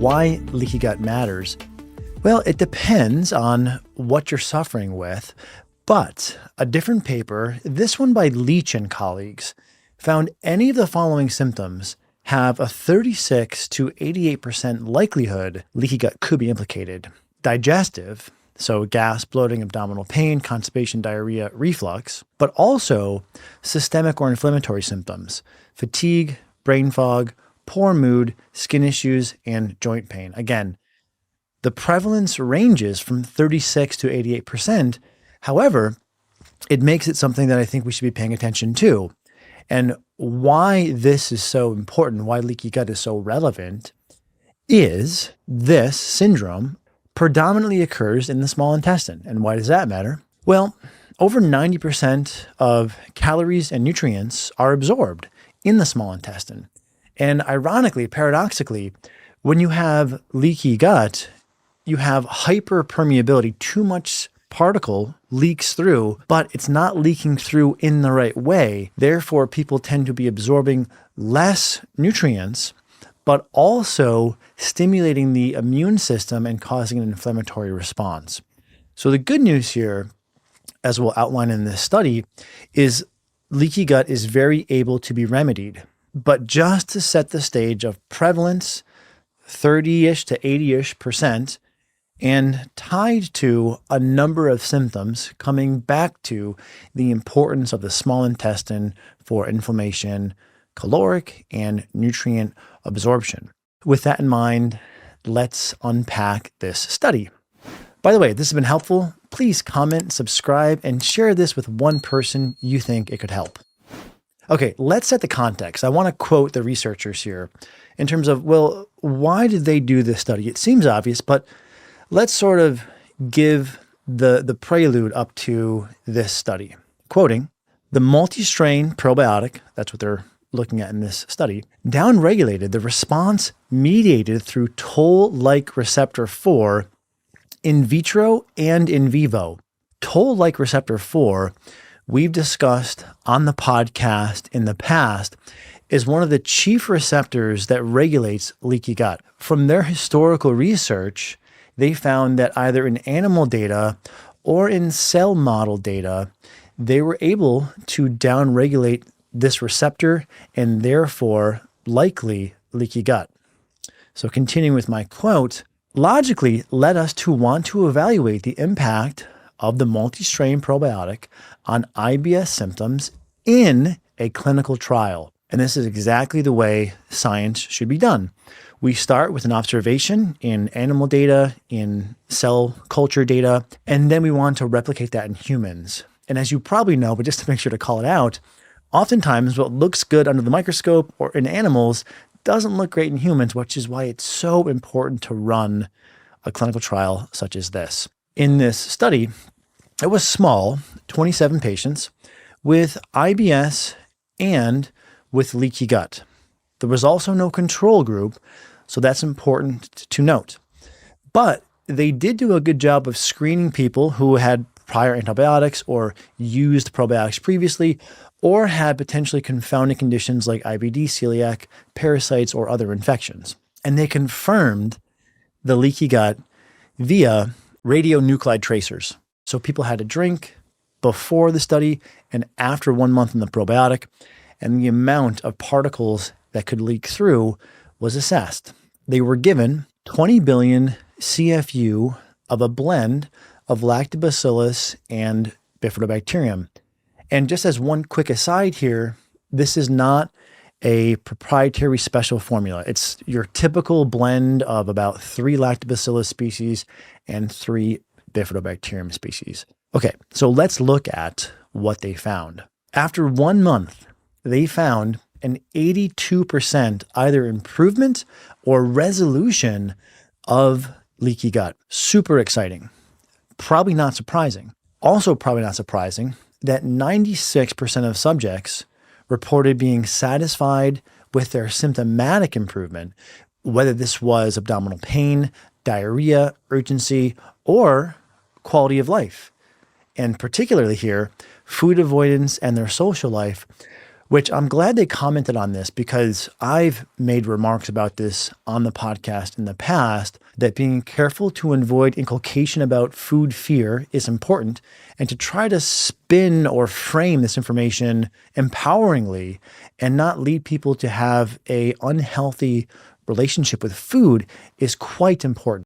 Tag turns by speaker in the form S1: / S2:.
S1: why leaky gut matters. Well, it depends on what you're suffering with, but a different paper, this one by Leach and colleagues, found any of the following symptoms have a 36 to 88% likelihood leaky gut could be implicated. Digestive, so gas, bloating, abdominal pain, constipation, diarrhea, reflux, but also systemic or inflammatory symptoms, fatigue, brain fog, poor mood, skin issues, and joint pain. Again, the prevalence ranges from 36 to 88%. However, it makes it something that I think we should be paying attention to. And why this is so important, why leaky gut is so relevant, is this syndrome predominantly occurs in the small intestine. And why does that matter? Well, over 90% of calories and nutrients are absorbed in the small intestine. And ironically, paradoxically, when you have leaky gut, you have hyperpermeability. Too much particle leaks through, but it's not leaking through in the right way. Therefore, people tend to be absorbing less nutrients, but also stimulating the immune system and causing an inflammatory response. So the good news here, as we'll outline in this study, is leaky gut is very able to be remedied. But just to set the stage of prevalence, 30-ish to 80-ish percent, and tied to a number of symptoms, coming back to the importance of the small intestine for inflammation, caloric, and nutrient absorption. With that in mind, let's unpack this study. By the way, if this has been helpful, please comment, subscribe, and share this with one person you think it could help. Okay, let's set the context. I want to quote the researchers here in terms of, well, why did they do this study? It seems obvious, but let's sort of give the prelude up to this study. Quoting, the multi-strain probiotic, that's what they're looking at in this study, downregulated the response mediated through toll-like receptor 4 in vitro and in vivo. Toll-like receptor 4, we've discussed on the podcast in the past, is one of the chief receptors that regulates leaky gut. From their historical research, they found that either in animal data or in cell model data, they were able to downregulate this receptor and therefore likely leaky gut. So continuing with my quote, logically led us to want to evaluate the impact of the multi-strain probiotic on IBS symptoms in a clinical trial. And this is exactly the way science should be done. We start with an observation in animal data, in cell culture data, and then we want to replicate that in humans. And as you probably know, but just to make sure to call it out, oftentimes what looks good under the microscope or in animals doesn't look great in humans, which is why it's so important to run a clinical trial such as this. In this study, it was small, 27 patients with IBS and with leaky gut. There was also no control group, so that's important to note. But they did do a good job of screening people who had prior antibiotics or used probiotics previously, or had potentially confounding conditions like IBD, celiac, parasites, or other infections. And they confirmed the leaky gut via radionuclide tracers. So people had to drink before the study and after 1 month in the probiotic, and the amount of particles that could leak through was assessed. They were given 20 billion CFU of a blend of lactobacillus and bifidobacterium. And just as one quick aside here, this is not a proprietary special formula. It's your typical blend of about 3 lactobacillus species and 3 bifidobacterium species. Okay, so let's look at what they found. After 1 month, they found an 82% either improvement or resolution of leaky gut. Super exciting. Probably not surprising. Also probably not surprising that 96% of subjects reported being satisfied with their symptomatic improvement, whether this was abdominal pain, diarrhea, urgency, or quality of life. And particularly here, food avoidance and their social life which I'm glad they commented on this because I've made remarks about this on the podcast in the past, that being careful to avoid inculcation about food fear is important, and to try to spin or frame this information empoweringly and not lead people to have an unhealthy relationship with food is quite important.